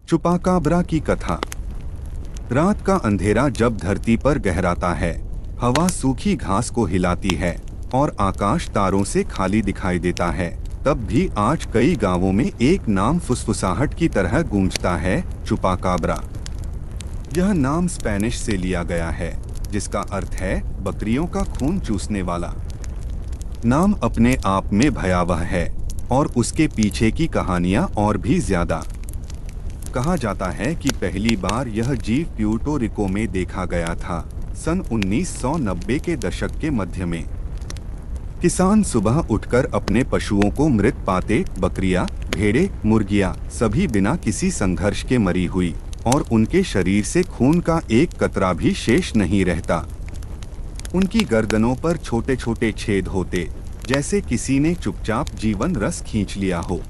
चुपाकाब्रा की कथा। रात का अंधेरा जब धरती पर गहराता है, हवा सूखी घास को हिलाती है और आकाश तारों से खाली दिखाई देता है, तब भी आज कई गांवों में एक नाम फुसफुसाहट की तरह गूंजता है, चुपाकाब्रा। यह नाम स्पेनिश से लिया गया है, जिसका अर्थ है बकरियों का खून चूसने वाला। नाम अपने आप में भयावह है और उसके पीछे की कहानियां और भी ज्यादा। कहा जाता है कि पहली बार यह जीव प्यूर्टो रिको में देखा गया था, सन 1990 के दशक के मध्य में। किसान सुबह उठकर अपने पशुओं को मृत पाते, बकरियां, भेड़ें, मुर्गियां सभी बिना किसी संघर्ष के मरी हुई, और उनके शरीर से खून का एक कतरा भी शेष नहीं रहता। उनकी गर्दनों पर छोटे छोटे छेद होते, जैसे किसी ने चुपचाप जीवन रस खींच लिया हो।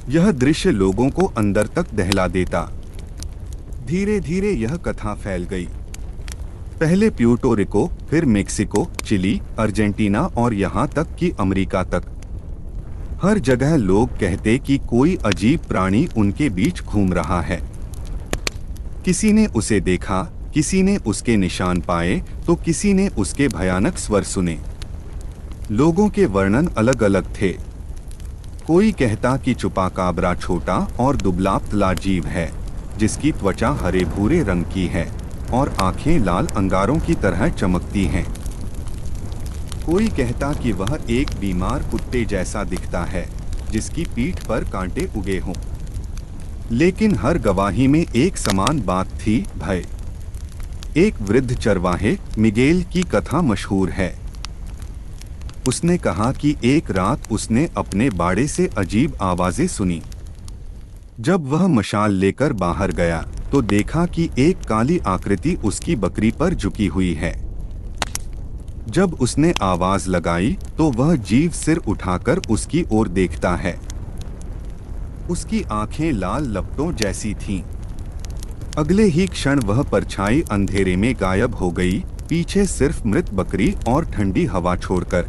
यह दृश्य लोगों को अंदर तक दहला देता। धीरे धीरे यह कथा फैल गई, पहले प्यूर्टो रिको, फिर मेक्सिको, चिली, अर्जेंटीना और यहाँ तक कि अमेरिका तक। हर जगह लोग कहते कि कोई अजीब प्राणी उनके बीच घूम रहा है। किसी ने उसे देखा, किसी ने उसके निशान पाए, तो किसी ने उसके भयानक स्वर सुने। लोगों के वर्णन अलग अलग थे। कोई कहता कि चुपाकाब्रा छोटा और दुबला-पतला जीव है, जिसकी त्वचा हरे भूरे रंग की है और आंखें लाल अंगारों की तरह चमकती हैं। कोई कहता कि वह एक बीमार कुत्ते जैसा दिखता है, जिसकी पीठ पर कांटे उगे हों। लेकिन हर गवाही में एक समान बात थी, भय। एक वृद्ध चरवाहे, मिगेल की कथा मशहूर है। उसने कहा कि एक रात उसने अपने बाड़े से अजीब आवाजें सुनी। जब वह मशाल लेकर बाहर गया तो देखा कि एक काली आकृति उसकी बकरी पर झुकी हुई है। जब उसने आवाज लगाई तो वह जीव सिर उठाकर उसकी ओर देखता है। उसकी आंखें लाल लपटों जैसी थीं। अगले ही क्षण वह परछाई अंधेरे में गायब हो गई, पीछे सिर्फ मृत बकरी और ठंडी हवा छोड़कर।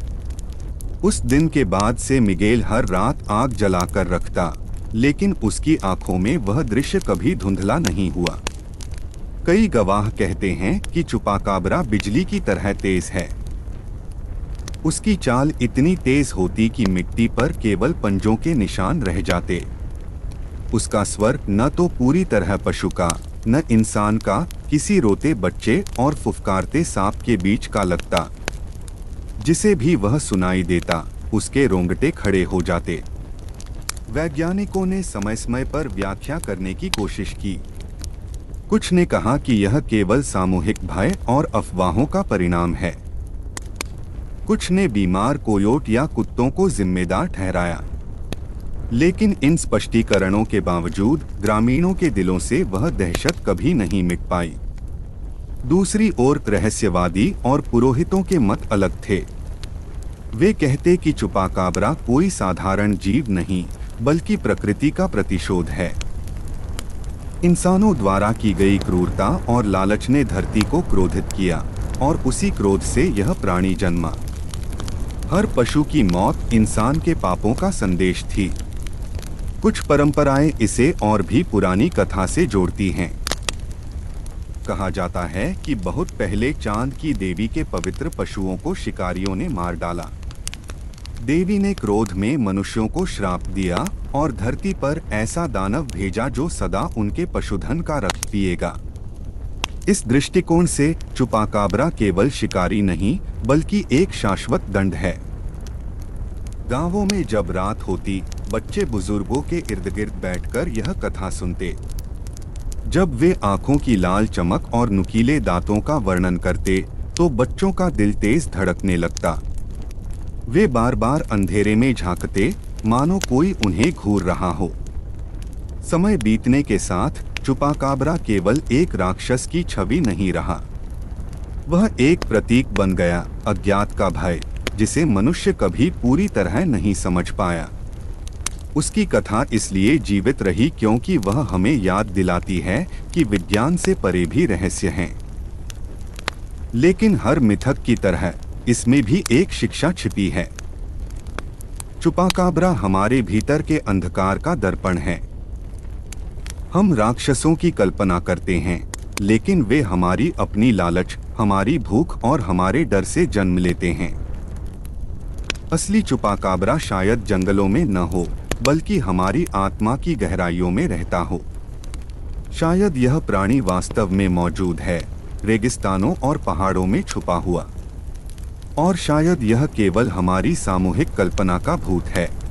उस दिन के बाद से मिगेल हर रात आग जलाकर रखता, लेकिन उसकी आंखों में वह दृश्य कभी धुंधला नहीं हुआ। कई गवाह कहते हैं कि चुपाकाब्रा बिजली की तरह तेज है। उसकी चाल इतनी तेज होती कि मिट्टी पर केवल पंजों के निशान रह जाते। उसका स्वर न तो पूरी तरह पशु का, न इंसान का, किसी रोते बच्चे और फुफकारते सांप के बीच का लगता। जिसे भी वह सुनाई देता, उसके रोंगटे खड़े हो जाते। वैज्ञानिकों ने समय समय पर व्याख्या करने की कोशिश की। कुछ ने कहा कि यह केवल सामूहिक भय और अफवाहों का परिणाम है। कुछ ने बीमार कोयोट या कुत्तों को जिम्मेदार ठहराया। लेकिन इन स्पष्टीकरणों के बावजूद ग्रामीणों के दिलों से वह दहशत कभी नहीं मिट पाई। दूसरी ओर रहस्यवादी और पुरोहितों के मत अलग थे। वे कहते कि चुपाकाब्रा कोई साधारण जीव नहीं, बल्कि प्रकृति का प्रतिशोध है। इंसानों द्वारा की गई क्रूरता और लालच ने धरती को क्रोधित किया, और उसी क्रोध से यह प्राणी जन्मा। हर पशु की मौत इंसान के पापों का संदेश थी। कुछ परंपराएं इसे और भी पुरानी कथा से जोड़ती हैं। कहा जाता है कि बहुत पहले चांद की देवी के पवित्र पशुओं को शिकारियों ने मार डाला। देवी ने क्रोध में मनुष्यों को श्राप दिया और धरती पर ऐसा दानव भेजा जो सदा उनके पशुधन का रक्त पिएगा। इस दृष्टिकोण से चुपाकाब्रा केवल शिकारी नहीं, बल्कि एक शाश्वत दंड है। गांवों में जब रात होती, बच्चे बुजुर्गों के इर्द गिर्द बैठकर यह कथा सुनते। जब वे आंखों की लाल चमक और नुकीले दांतों का वर्णन करते, तो बच्चों का दिल तेज धड़कने लगता। वे बार बार अंधेरे में झांकते, मानो कोई उन्हें घूर रहा हो। समय बीतने के साथ चुपाकाब्रा केवल एक राक्षस की छवि नहीं रहा। वह एक प्रतीक बन गया, अज्ञात का भय, जिसे मनुष्य कभी पूरी तरह नहीं समझ पाया। उसकी कथा इसलिए जीवित रही क्योंकि वह हमें याद दिलाती है कि विज्ञान से परे भी रहस्य हैं। लेकिन हर मिथक की तरह इसमें भी एक शिक्षा छिपी है। चुपाकाब्रा हमारे भीतर के अंधकार का दर्पण है। हम राक्षसों की कल्पना करते हैं, लेकिन वे हमारी अपनी लालच, हमारी भूख और हमारे डर से जन्म लेते हैं। असली चुपाकाब्रा शायद जंगलों में न हो, बल्कि हमारी आत्मा की गहराइयों में रहता हो। शायद यह प्राणी वास्तव में मौजूद है, रेगिस्तानों और पहाड़ों में छुपा हुआ। और शायद यह केवल हमारी सामूहिक कल्पना का भूत है।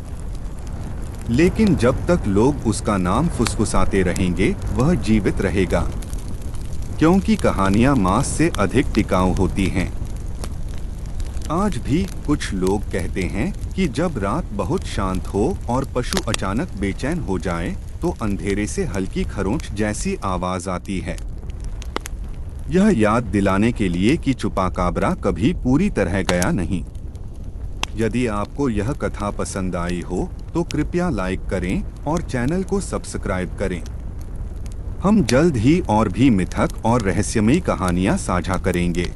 लेकिन जब तक लोग उसका नाम फुसफुसाते रहेंगे, वह जीवित रहेगा, क्योंकि कहानियां मांस से अधिक टिकाऊ होती हैं। आज भी कुछ लोग कहते हैं कि जब रात बहुत शांत हो और पशु अचानक बेचैन हो जाए, तो अंधेरे से हल्की खरोंच जैसी आवाज आती है। यह याद दिलाने के लिए कि चुपाकाब्रा कभी पूरी तरह गया नहीं। यदि आपको यह कथा पसंद आई हो, तो कृपया लाइक करें और चैनल को सब्सक्राइब करें। हम जल्द ही और भी मिथक और रहस्यमयी कहानियां साझा करेंगे।